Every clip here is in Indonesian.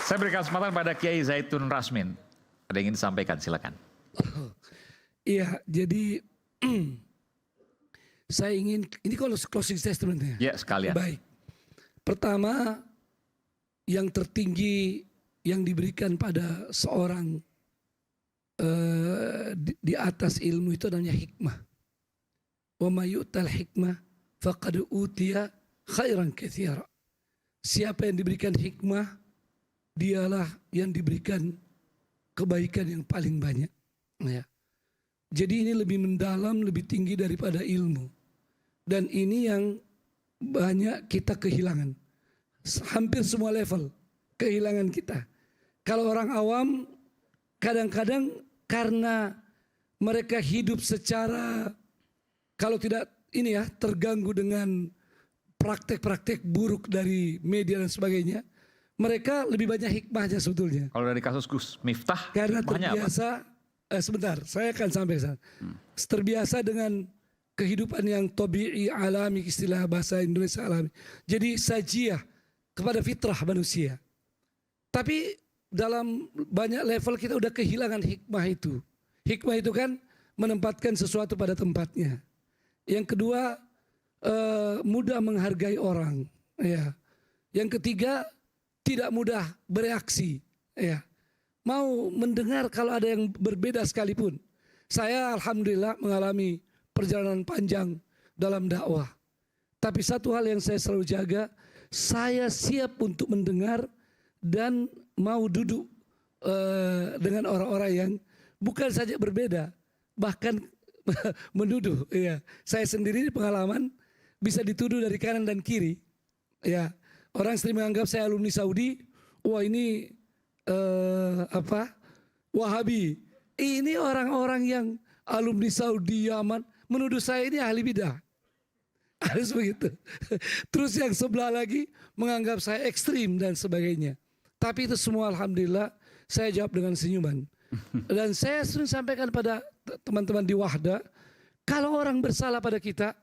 Saya berikan kesempatan pada Kiai Zaitun Rasmin. Ada yang ingin disampaikan, silakan. Iya, jadi saya ingin, ini kalau closing statement ya. Ya, sekalian. Baik. Pertama, yang tertinggi yang diberikan pada seorang di atas ilmu itu namanya hikmah. Wa may yu'tal hikmah faqad utiya khairan katsira. Siapa yang diberikan hikmah, dialah yang diberikan kebaikan yang paling banyak. Ya. Jadi ini lebih mendalam, lebih tinggi daripada ilmu. Dan ini yang banyak kita kehilangan. Hampir semua level kehilangan kita. Kalau orang awam kadang-kadang karena mereka hidup secara, kalau tidak ini ya, terganggu dengan praktek-praktek buruk dari media dan sebagainya, mereka lebih banyak hikmahnya sebetulnya. Kalau dari kasus Gus Miftah, Karena hikmahnya apa? terbiasa, sebentar, saya akan sampai ke sana. Terbiasa dengan kehidupan yang tabi'i, alami, istilah bahasa Indonesia alami. Jadi sajiah kepada fitrah manusia. Tapi dalam banyak level kita udah kehilangan hikmah itu. Hikmah itu kan menempatkan sesuatu pada tempatnya. Yang kedua, mudah menghargai orang. Ya. Yang ketiga, tidak mudah bereaksi. Ya. Mau mendengar kalau ada yang berbeda sekalipun. Saya alhamdulillah mengalami perjalanan panjang dalam dakwah. Tapi satu hal yang saya selalu jaga, saya siap untuk mendengar dan mau duduk dengan orang-orang yang bukan saja berbeda, bahkan menuduh. Ya. Saya sendiri di pengalaman bisa dituduh dari kanan dan kiri. Ya. Orang sering menganggap saya alumni Saudi, wah ini Wahabi. Ini orang-orang yang alumni Saudi, Yaman, menuduh saya ini ahli bidah. Harus begitu. Terus yang sebelah lagi menganggap saya ekstrim dan sebagainya. Tapi itu semua alhamdulillah saya jawab dengan senyuman. Dan saya sering sampaikan pada teman-teman di Wahda, kalau orang bersalah pada kita,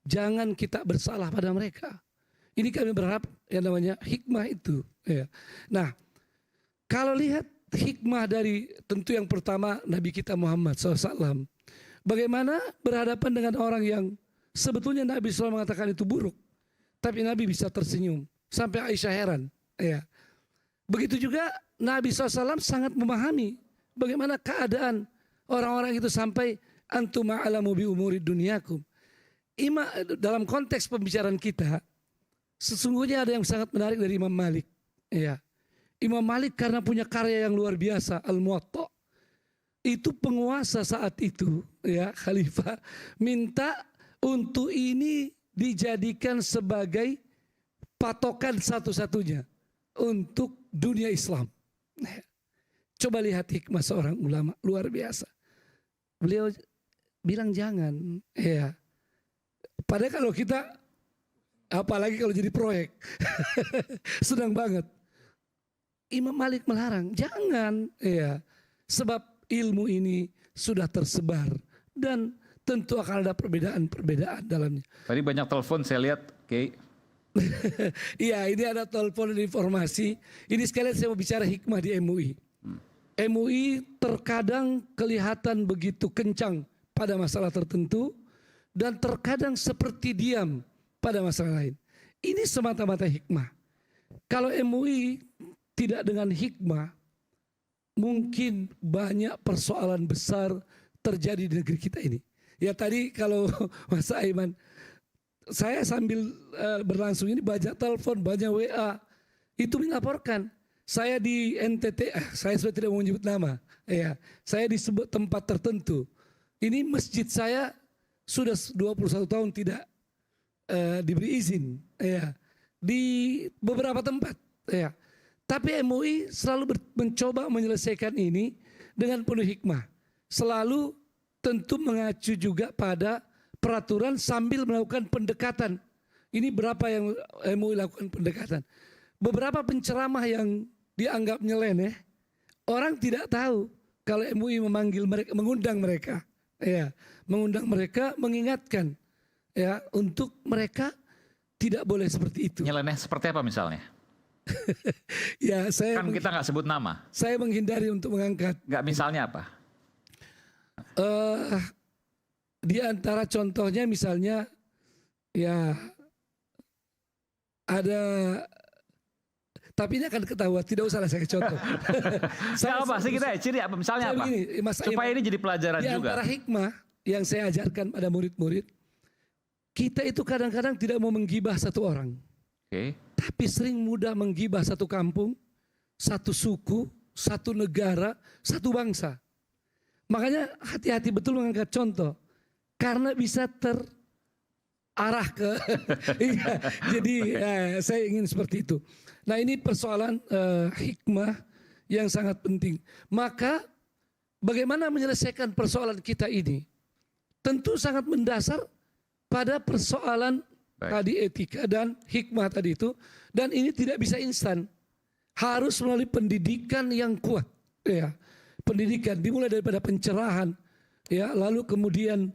jangan kita bersalah pada mereka. Ini kami berharap yang namanya hikmah itu. Ya. Nah, kalau lihat hikmah dari tentu yang pertama Nabi kita Muhammad SAW. Bagaimana berhadapan dengan orang yang sebetulnya Nabi SAW mengatakan itu buruk. Tapi Nabi bisa tersenyum. Sampai Aisyah heran. Ya. Begitu juga Nabi SAW sangat memahami bagaimana keadaan orang-orang itu sampai antum a'lamu bi umuri dunyakum. Dalam konteks pembicaraan kita, sesungguhnya ada yang sangat menarik dari Imam Malik. Ya. Imam Malik karena punya karya yang luar biasa, Al-Muwatta. Itu penguasa saat itu, ya, khalifah minta untuk ini dijadikan sebagai patokan satu-satunya untuk dunia Islam. Coba lihat hikmah seorang ulama luar biasa. Beliau bilang jangan, ya. Padahal kalau kita, apalagi kalau jadi proyek, senang banget. Imam Malik melarang, jangan, ya. Sebab ilmu ini sudah tersebar dan tentu akan ada perbedaan-perbedaan dalamnya. Tadi banyak telepon saya lihat, Kiai. Iya, ini ada telepon dan informasi. Ini sekalian saya mau bicara hikmah di MUI. MUI terkadang kelihatan begitu kencang pada masalah tertentu dan terkadang seperti diam pada masalah lain. Ini semata-mata hikmah. Kalau MUI tidak dengan hikmah, mungkin banyak persoalan besar terjadi di negeri kita ini. Ya tadi kalau Mas Aiman, saya sambil berlangsung ini banyak telepon, banyak WA, itu melaporkan. Saya di NTT, saya sudah tidak mau menyebut nama, ya, saya disebut tempat tertentu. Ini masjid saya sudah 21 tahun tidak diberi izin, ya, di beberapa tempat, ya. Tapi MUI selalu mencoba menyelesaikan ini dengan penuh hikmah. Selalu tentu mengacu juga pada peraturan sambil melakukan pendekatan. Ini berapa yang MUI lakukan pendekatan. Beberapa penceramah yang dianggap nyeleneh, orang tidak tahu kalau MUI memanggil mereka, mengundang mereka. Ya, mengundang mereka, mengingatkan, ya, untuk mereka tidak boleh seperti itu. Nyeleneh seperti apa misalnya? Ya, Kan kita nggak sebut nama. saya menghindari untuk mengangkat. Nggak, misalnya apa? eh di antara contohnya misalnya ya ada, tapi ini akan ketahuan, tidak usah lah saya contoh. Nggak apa sih kita ciri apa? Misalnya saya apa? begini, Mas Supaya Aiman, ini jadi pelajaran di juga. antara hikmah yang saya ajarkan pada murid-murid, kita itu kadang-kadang tidak mau menggibah satu orang, Oke. tapi sering mudah menggibah satu kampung, satu suku, satu negara, satu bangsa. Makanya hati-hati betul mengangkat contoh, karena bisa terarah ke. Iya, jadi saya ingin seperti itu. Nah, ini persoalan hikmah yang sangat penting. Maka bagaimana menyelesaikan persoalan kita ini? Tentu sangat mendasar pada persoalan tadi etika dan hikmah tadi itu. Dan ini tidak bisa instan. Harus melalui pendidikan yang kuat. Ya. Pendidikan dimulai daripada pencerahan. Ya, lalu kemudian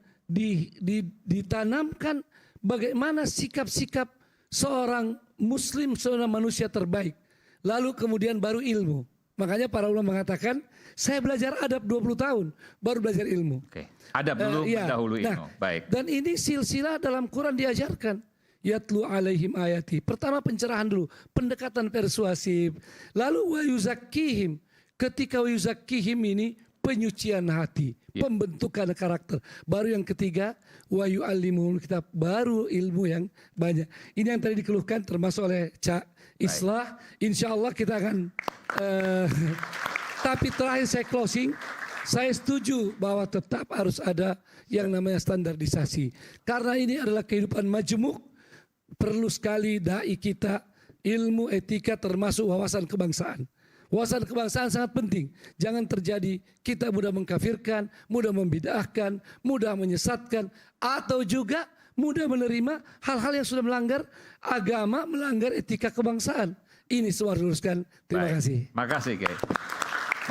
ditanamkan bagaimana sikap-sikap seorang muslim, seorang manusia terbaik. Lalu kemudian baru ilmu. Makanya para ulama mengatakan, saya belajar adab 20 tahun, baru belajar ilmu. Oke. Adab dulu, dahulu ilmu. Nah, Baik. dan ini silsilah dalam Quran diajarkan. Yatlu alaihim ayati. Pertama pencerahan dulu, pendekatan persuasif. Lalu wa yuzakkihim. Ketika wa yuzakkihim ini penyucian hati, pembentukan karakter. Baru yang ketiga, wa yu'allimul kitab, baru ilmu yang banyak. Ini yang tadi dikeluhkan termasuk oleh Cak Islah. Insya Allah kita akan tapi terakhir saya closing, saya setuju bahwa tetap harus ada yang namanya standarisasi. Karena ini adalah kehidupan majemuk, perlu sekali dai kita ilmu etika termasuk wawasan kebangsaan. Wawasan kebangsaan sangat penting. Jangan terjadi kita mudah mengkafirkan, mudah membid'ahkan, mudah menyesatkan, atau juga mudah menerima hal-hal yang sudah melanggar agama, melanggar etika kebangsaan. Ini semua diluruskan. Terima kasih. Makasih, Kiai.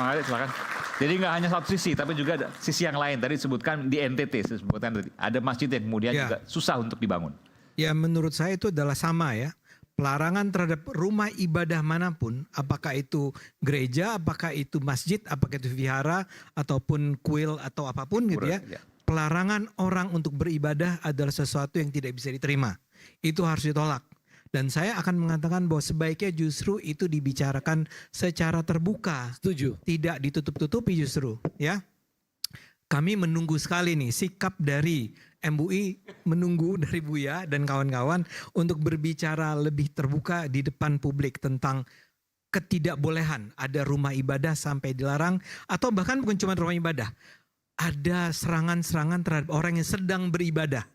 Makasih, silakan. Jadi nggak hanya satu sisi, tapi juga ada sisi yang lain. Tadi disebutkan di NTT, disebutkan tadi ada masjid yang kemudian juga susah untuk dibangun. Ya, menurut saya itu adalah sama ya. Pelarangan terhadap rumah ibadah manapun, apakah itu gereja, apakah itu masjid, apakah itu vihara, ataupun kuil atau apapun gitu ya. Pelarangan orang untuk beribadah adalah sesuatu yang tidak bisa diterima. Itu harus ditolak. Dan saya akan mengatakan bahwa sebaiknya justru itu dibicarakan secara terbuka. Setuju. Tidak ditutup-tutupi justru ya. Kami menunggu sekali nih sikap dari MUI, menunggu dari Buya dan kawan-kawan untuk berbicara lebih terbuka di depan publik tentang ketidakbolehan ada rumah ibadah sampai dilarang, atau bahkan bukan cuma rumah ibadah, ada serangan-serangan terhadap orang yang sedang beribadah,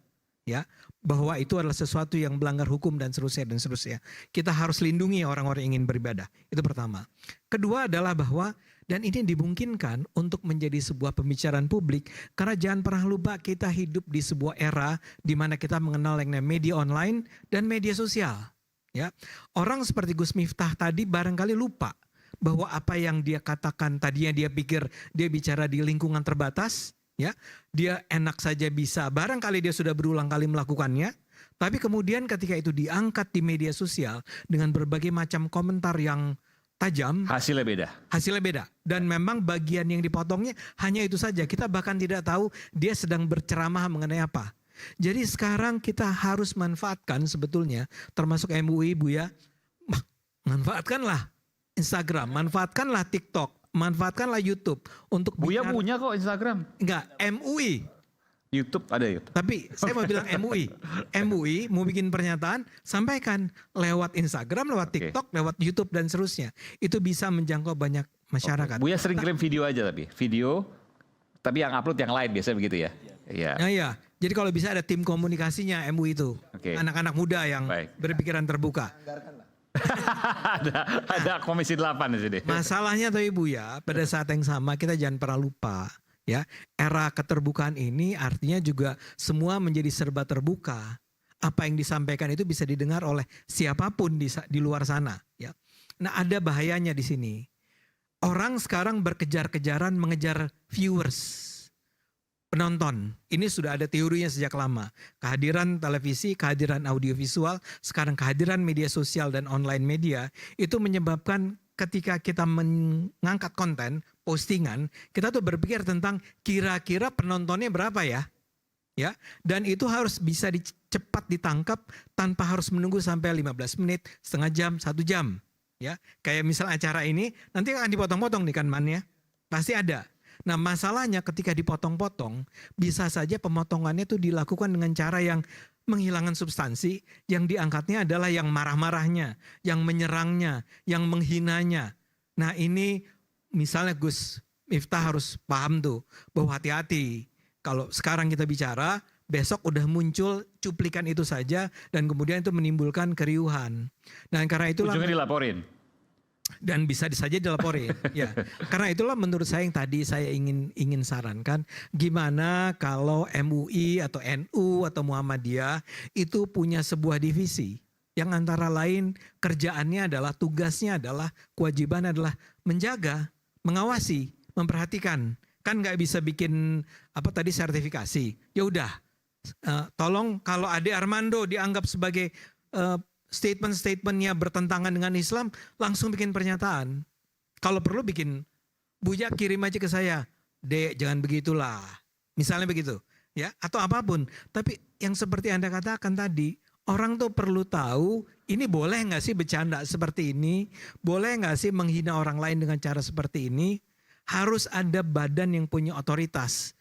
ya, bahwa itu adalah sesuatu yang melanggar hukum dan seterusnya dan seterusnya. Kita harus lindungi orang-orang yang ingin beribadah. Itu pertama. Kedua adalah bahwa dan ini dimungkinkan untuk menjadi sebuah pembicaraan publik karena jangan pernah lupa kita hidup di sebuah era di mana kita mengenal yang namanya media online dan media sosial. Ya, orang seperti Gus Miftah tadi barangkali lupa bahwa apa yang dia katakan tadinya dia pikir dia bicara di lingkungan terbatas, ya, dia enak saja bisa, barangkali dia sudah berulang kali melakukannya, tapi kemudian ketika itu diangkat di media sosial dengan berbagai macam komentar yang tajam, hasilnya beda. Hasilnya beda. Dan memang bagian yang dipotongnya hanya itu saja. Kita bahkan tidak tahu dia sedang berceramah mengenai apa. Jadi sekarang kita harus manfaatkan sebetulnya, termasuk MUI Buya, manfaatkanlah Instagram, manfaatkanlah TikTok, manfaatkanlah YouTube untuk Buya bicara. punya kok Instagram. Enggak, MUI. YouTube ada YouTube. Tapi saya mau bilang MUI. MUI mau bikin pernyataan, sampaikan lewat Instagram, lewat TikTok, lewat YouTube dan seterusnya. Itu bisa menjangkau banyak masyarakat. Buya sering kirim video aja tapi yang upload yang lain biasanya begitu ya. Iya. Nah, ya. Jadi kalau bisa ada tim komunikasinya MUI itu. Anak-anak muda yang berpikiran terbuka. ada komisi 8 di sini. Masalahnya tuh Ibu ya, pada saat yang sama kita jangan pernah lupa. Ya, era keterbukaan ini artinya juga semua menjadi serba terbuka. Apa yang disampaikan itu bisa didengar oleh siapapun di luar sana. Ya, nah ada bahayanya di sini. Orang sekarang berkejar-kejaran mengejar viewers, penonton. Ini sudah ada teorinya sejak lama. Kehadiran televisi, kehadiran audiovisual, sekarang kehadiran media sosial dan online media itu menyebabkan ketika kita mengangkat konten, postingan, kita tuh berpikir tentang kira-kira penontonnya berapa ya. Ya, dan itu harus bisa cepat ditangkap tanpa harus menunggu sampai 15 menit, setengah jam, 1 jam. Ya, kayak misal acara ini nanti akan dipotong-potong nih kan mannya. Pasti ada. Nah, masalahnya ketika dipotong-potong, bisa saja pemotongannya itu dilakukan dengan cara yang menghilangkan substansi, yang diangkatnya adalah yang marah-marahnya, yang menyerangnya, yang menghinanya. Nah, ini misalnya Gus Miftah harus paham tuh bahwa hati-hati. Kalau sekarang kita bicara, besok udah muncul cuplikan itu saja dan kemudian itu menimbulkan keriuhan. Dan karena itulah ujungnya dilaporin. Dan bisa saja dilaporin. Ya, karena itulah menurut saya yang tadi saya ingin sarankan, gimana kalau MUI atau NU atau Muhammadiyah itu punya sebuah divisi yang antara lain kerjaannya adalah, tugasnya adalah, kewajiban adalah menjaga, mengawasi, memperhatikan. Kan nggak bisa bikin apa tadi sertifikasi. Ya udah, tolong kalau Ade Armando dianggap sebagai statement-statementnya bertentangan dengan Islam, langsung bikin pernyataan. Kalau perlu bikin, Buya kirim aja ke saya, Dek jangan begitulah. Misalnya begitu, ya, atau apapun. Tapi yang seperti Anda katakan tadi, orang tuh perlu tahu ini boleh nggak sih bercanda seperti ini, boleh nggak sih menghina orang lain dengan cara seperti ini. Harus ada badan yang punya otoritas.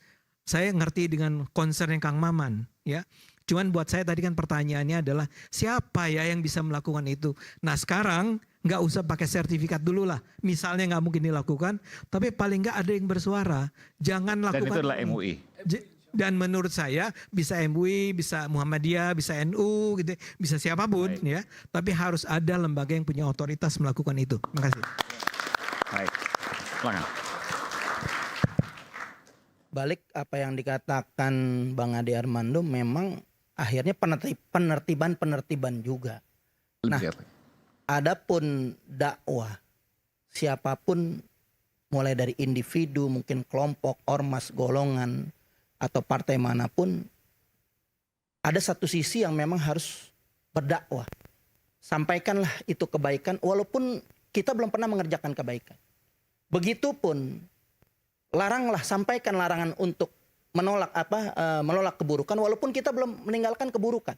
Saya ngerti dengan concern yang Kang Maman, ya. Cuman buat saya tadi kan pertanyaannya adalah siapa ya yang bisa melakukan itu. Nah sekarang nggak usah pakai sertifikat dulu lah. Misalnya nggak mungkin dilakukan, tapi paling nggak ada yang bersuara. Jangan lakukan. Dan itu adalah MUI. Dan menurut saya bisa MUI, bisa Muhammadiyah, bisa NU, gitu, bisa siapapun. Baik. Ya. Tapi harus ada lembaga yang punya otoritas melakukan itu. Terima kasih. Baik, silakan. Balik apa yang dikatakan Bang Ade Armando, memang akhirnya penertiban juga. Nah, adapun dakwah, siapapun mulai dari individu, mungkin kelompok, ormas, golongan, atau partai manapun, ada satu sisi yang memang harus berdakwah. Sampaikanlah itu kebaikan, walaupun kita belum pernah mengerjakan kebaikan. Begitupun, laranglah, sampaikan larangan untuk menolak keburukan walaupun kita belum meninggalkan keburukan.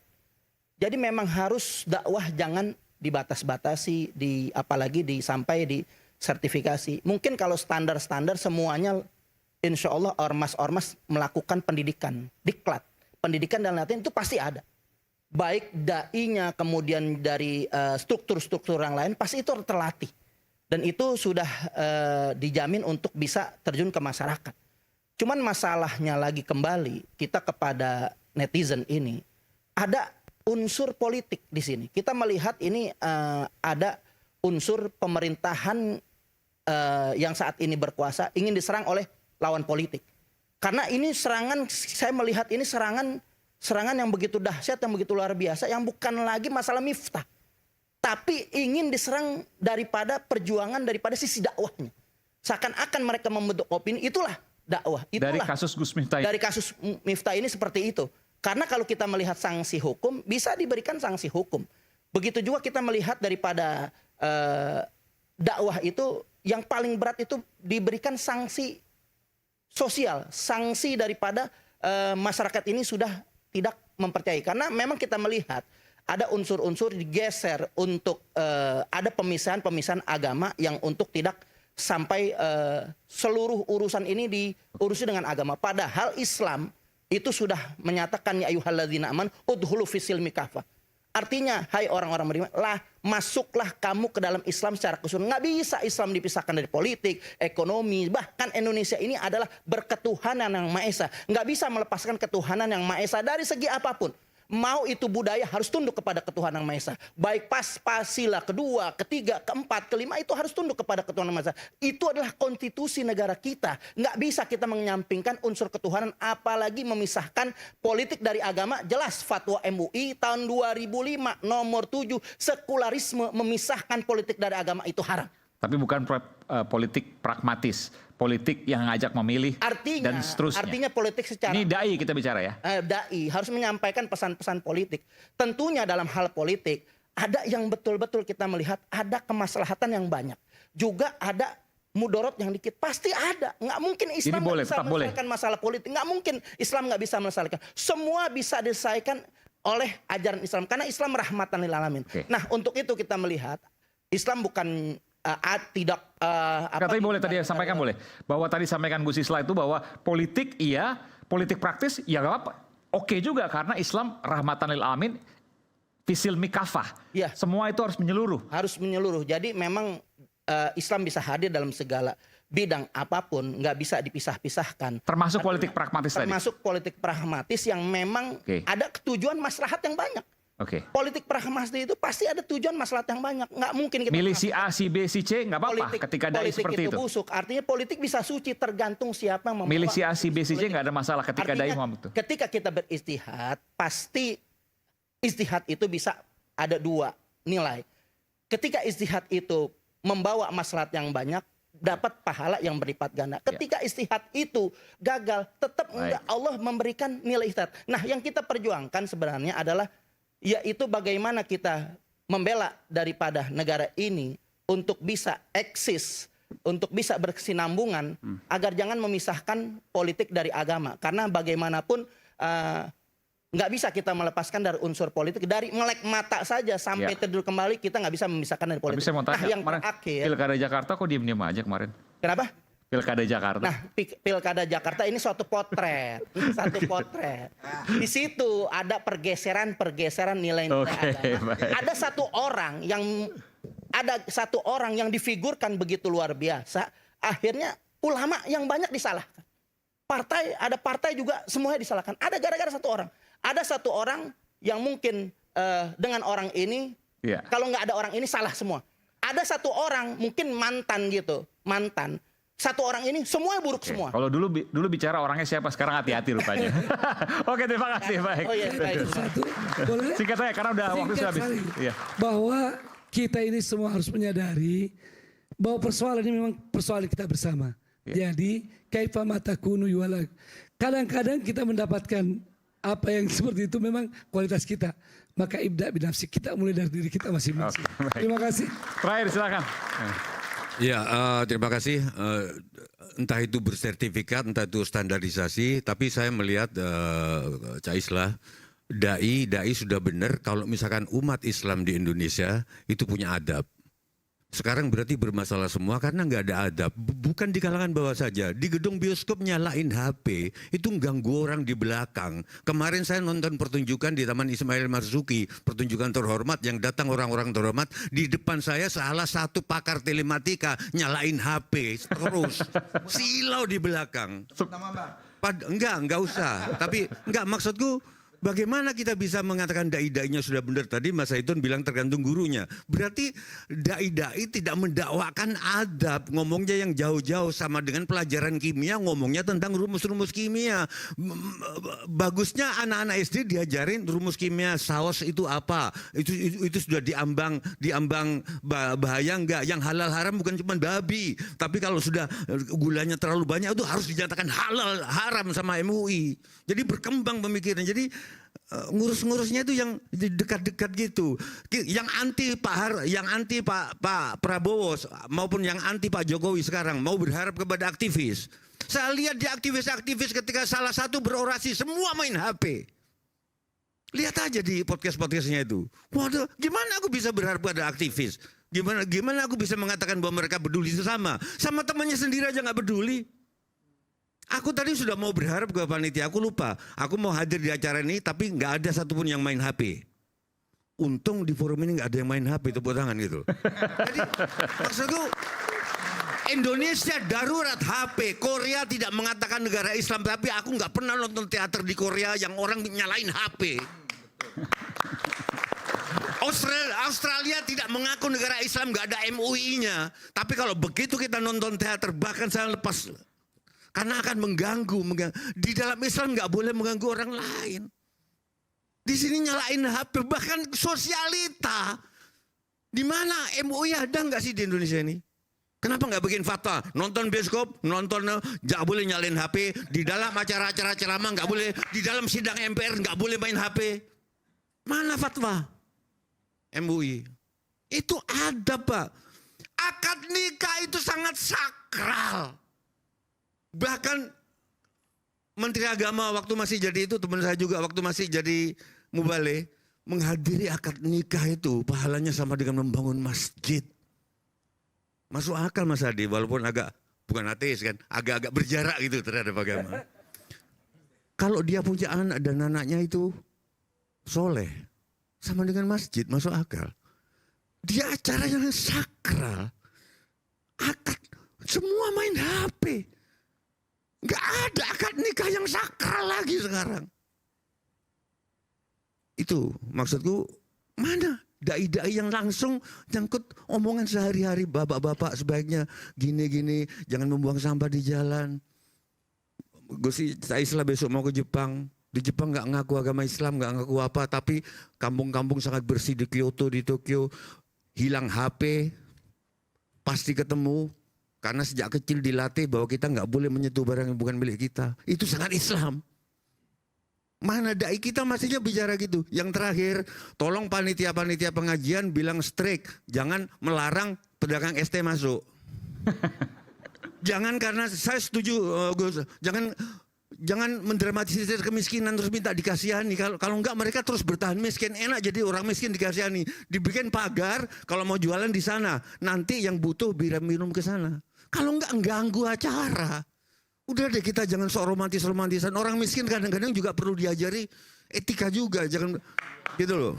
Jadi memang harus dakwah jangan dibatas-batasi, apalagi sampai di sertifikasi. Mungkin kalau standar-standar semuanya insya Allah ormas-ormas melakukan pendidikan, diklat. Pendidikan dan latihan itu pasti ada. Baik dai-nya kemudian dari struktur-struktur yang lain pasti itu terlatih. Dan itu sudah dijamin untuk bisa terjun ke masyarakat. Cuman masalahnya lagi kembali kita kepada netizen ini, ada unsur politik di sini. Kita melihat ini ada unsur pemerintahan yang saat ini berkuasa ingin diserang oleh lawan politik. Karena ini serangan, saya melihat ini serangan yang begitu dahsyat, yang begitu luar biasa, yang bukan lagi masalah Miftah. Tapi ingin diserang daripada perjuangan, daripada sisi dakwahnya. Seakan-akan mereka membentuk opini, itulah dakwah. Itulah, dari kasus Gus Miftah. Dari kasus Miftah ini seperti itu. Karena kalau kita melihat sanksi hukum, bisa diberikan sanksi hukum. Begitu juga kita melihat daripada dakwah itu, yang paling berat itu diberikan sanksi sosial. Sanksi daripada masyarakat ini sudah tidak mempercayai. Karena memang kita melihat, ada unsur-unsur digeser untuk ada pemisahan-pemisahan agama yang untuk tidak sampai seluruh urusan ini diurusi dengan agama. Padahal Islam itu sudah menyatakan ya ayyuhalladzina aman udhulu fisilmi kafah. Artinya hai orang-orang beriman, masuklah kamu ke dalam Islam secara keseluruhan. Nggak bisa Islam dipisahkan dari politik, ekonomi. Bahkan Indonesia ini adalah berketuhanan yang Maha Esa. Nggak bisa melepaskan ketuhanan yang Maha Esa dari segi apapun. Mau itu budaya harus tunduk kepada ketuhanan Maha Esa. Baik pasila kedua, ketiga, keempat, kelima itu harus tunduk kepada ketuhanan Maha Esa. Itu adalah konstitusi negara kita. Nggak bisa kita menyampingkan unsur ketuhanan, apalagi memisahkan politik dari agama. Jelas fatwa MUI tahun 2005 nomor 7, sekularisme memisahkan politik dari agama itu haram. Tapi bukan politik pragmatis, politik yang ngajak memilih dan seterusnya. Artinya politik secara Ini dai kita bicara ya. dai harus menyampaikan pesan-pesan politik. Tentunya dalam hal politik ada yang betul-betul kita melihat ada kemaslahatan yang banyak. Juga ada mudorot yang dikit. Pasti ada. Nggak mungkin Islam nggak bisa menyelesaikan masalah politik. Nggak mungkin Islam nggak bisa menyelesaikan. Semua bisa diselesaikan oleh ajaran Islam. Karena Islam rahmatan lil alamin. Nah untuk itu kita melihat Islam bukan tidak Katanya boleh tadi sampaikan boleh bahwa tadi sampaikan Gus Islah itu bahwa politik iya, politik praktis ya gak apa-apa. Oke juga karena Islam rahmatan lil alamin, fisil mikafah. Ya. Semua itu harus menyeluruh. Harus menyeluruh. Jadi memang Islam bisa hadir dalam segala bidang apapun, nggak bisa dipisah-pisahkan. Termasuk politik pragmatis tadi. Termasuk politik pragmatis yang memang ada tujuan maslahat yang banyak. Politik pragmatis itu pasti ada tujuan maslahat yang banyak. Nggak mungkin kita milih si A, si B, si C nggak apa-apa ketika dai seperti itu. Busuk. Artinya politik bisa suci tergantung siapa yang membawa. Milih si A, si B, si C nggak ada masalah ketika dai mau itu. Ketika kita beristihad, pasti istihad itu bisa ada dua nilai. Ketika istihad itu membawa maslahat yang banyak, dapat pahala yang berlipat ganda. Ketika istihad itu gagal, tetap enggak Allah memberikan nilai istihad. Nah, yang kita perjuangkan sebenarnya adalah yaitu bagaimana kita membela daripada negara ini untuk bisa eksis, untuk bisa berkesinambungan, agar jangan memisahkan politik dari agama. Karena bagaimanapun nggak bisa kita melepaskan dari unsur politik. Dari melek mata saja sampai tidur kembali kita nggak bisa memisahkan dari politik. Tapi saya mau tanya, yang terakhir, Pilkada Jakarta kok diem-diem aja kemarin? Kenapa? Pilkada Jakarta. Nah, Pilkada Jakarta ini suatu potret, satu potret. Di situ ada pergeseran nilai-nilai agama. Ada satu orang yang difigurkan begitu luar biasa. Akhirnya ulama yang banyak disalahkan. Ada partai juga semuanya disalahkan. Ada gara-gara satu orang. Ada satu orang yang mungkin dengan orang ini, kalau nggak ada orang ini salah semua. Ada satu orang mungkin mantan. Satu orang ini semuanya buruk semua. Kalau dulu bicara orangnya siapa, sekarang hati-hati rupanya. Oke, terima kasih. Baik. Baik. Satu, boleh? Singkat saja karena udah waktu sudah habis. Bahwa kita ini semua harus menyadari bahwa persoalan ini memang persoalan kita bersama. Jadi kaifa matakunu yuwala. Kadang-kadang kita mendapatkan apa yang seperti itu memang kualitas kita. Maka ibda binafsi, kita mulai dari diri kita masing-masing. Terima kasih. Terakhir silakan. Ya, terima kasih. Entah itu bersertifikat, entah itu standarisasi, tapi saya melihat Cak Islah, dai sudah benar kalau misalkan umat Islam di Indonesia itu punya adab. Sekarang berarti bermasalah semua karena nggak ada adab. Bukan di kalangan bawah saja. Di gedung bioskop nyalain HP. Itu ganggu orang di belakang. Kemarin saya nonton pertunjukan di Taman Ismail Marzuki. Pertunjukan terhormat yang datang orang-orang terhormat. Di depan saya salah satu pakar telematika nyalain HP. Terus. Silau di belakang. Enggak usah. Tapi enggak, maksudku bagaimana kita bisa mengatakan dai-dainya sudah benar? Tadi Mas Zaitun bilang tergantung gurunya. Berarti dai-dai tidak mendakwakan adab. Ngomongnya yang jauh-jauh, sama dengan pelajaran kimia ngomongnya tentang rumus-rumus kimia. Bagusnya anak-anak SD diajarin rumus kimia, saus itu apa. Itu sudah diambang bahaya enggak. Yang halal haram bukan cuma babi. Tapi kalau sudah gulanya terlalu banyak itu harus dinyatakan halal haram sama MUI. Jadi berkembang pemikiran. Jadi ngurus-ngurusnya itu yang dekat-dekat gitu. Yang anti Pak Prabowo maupun yang anti Pak Jokowi sekarang mau berharap kepada aktivis. Saya lihat di aktivis-aktivis ketika salah satu berorasi semua main HP. Lihat aja di podcast-podcastnya itu. Waduh, gimana aku bisa berharap pada aktivis? Gimana aku bisa mengatakan bahwa mereka peduli sama temannya sendiri aja nggak peduli. Aku tadi sudah mau berharap ke panitia, aku lupa. Aku mau hadir di acara ini, tapi nggak ada satupun yang main HP. Untung di forum ini nggak ada yang main HP, tepuk tangan gitu. Jadi maksudku, Indonesia darurat HP. Korea tidak mengatakan negara Islam, tapi aku nggak pernah nonton teater di Korea yang orang nyalain HP. Australia tidak mengaku negara Islam, nggak ada MUI-nya. Tapi kalau begitu kita nonton teater, bahkan saya lepas. Karena akan mengganggu. Di dalam Islam nggak boleh mengganggu orang lain. Di sini nyalain HP, bahkan sosialita. Di mana MUI ada nggak sih di Indonesia ini? Kenapa nggak bikin fatwa? Nonton bioskop, nonton nggak boleh nyalain HP, di dalam acara-acara ceramah nggak boleh, di dalam sidang MPR nggak boleh main HP. Mana fatwa MUI? Itu ada, Pak. Akad nikah itu sangat sakral. Bahkan Menteri Agama waktu masih jadi itu, teman saya juga waktu masih jadi mubalik, menghadiri akad nikah itu pahalanya sama dengan membangun masjid. Masuk akal Mas Adi, walaupun agak, bukan ateis kan, agak-agak berjarak gitu terhadap agama. Kalau dia punya anak dan anaknya itu soleh, sama dengan masjid, masuk akal. Dia acara yang sakral, akad, semua main HP. Nggak ada akad nikah yang sakral lagi sekarang. Itu maksudku, mana dai-dai yang langsung nyangkut omongan sehari-hari, bapak-bapak sebaiknya gini-gini, jangan membuang sampah di jalan. Gus Islam besok mau ke Jepang. Di Jepang nggak ngaku agama Islam, nggak ngaku apa, tapi kampung-kampung sangat bersih di Kyoto, di Tokyo. Hilang HP, pasti ketemu. Karena sejak kecil dilatih bahwa kita nggak boleh menyentuh barang yang bukan milik kita. Itu sangat Islam. Mana dai kita masihnya bicara gitu. Yang terakhir, tolong panitia-panitia pengajian bilang strict, jangan melarang pedagang ST masuk. Jangan, karena saya setuju Gus, jangan mendramatisir kemiskinan terus minta dikasihani. Kalau enggak mereka terus bertahan miskin. Enak jadi orang miskin dikasihani. Dibikin pagar, kalau mau jualan di sana, nanti yang butuh bisa minum ke sana. Kalau enggak ganggu acara. Udah deh, kita jangan sok romantis-romantisan. Orang miskin kadang-kadang juga perlu diajari etika juga. Jangan gitu loh.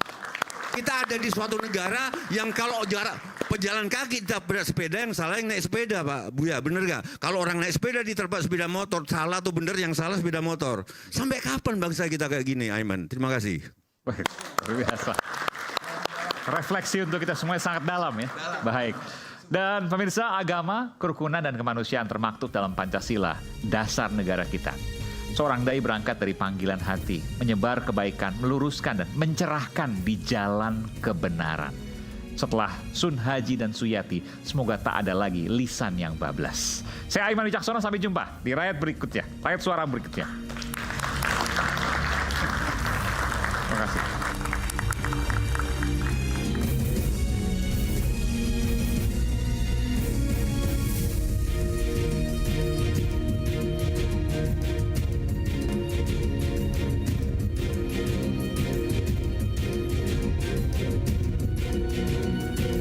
Kita ada di suatu negara yang kalau jarak pejalan kaki kita bersepeda, yang salah yang naik sepeda, Pak Buya, bener gak? Kalau orang naik sepeda diterpa sepeda motor, salah atau bener, yang salah sepeda motor. Sampai kapan bangsa kita kayak gini, Aiman? Terima kasih. Baik, luar biasa. Refleksi untuk kita semua sangat dalam ya. Baik. Dan pemirsa, agama, kerukunan, dan kemanusiaan termaktub dalam Pancasila, dasar negara kita. Seorang dai berangkat dari panggilan hati, menyebar kebaikan, meluruskan, dan mencerahkan di jalan kebenaran. Setelah Sun Haji dan Suyati, semoga tak ada lagi lisan yang bablas. Saya Aiman Wicaksono, sampai jumpa di Rakyat berikutnya, Rakyat Suara berikutnya. Terima kasih.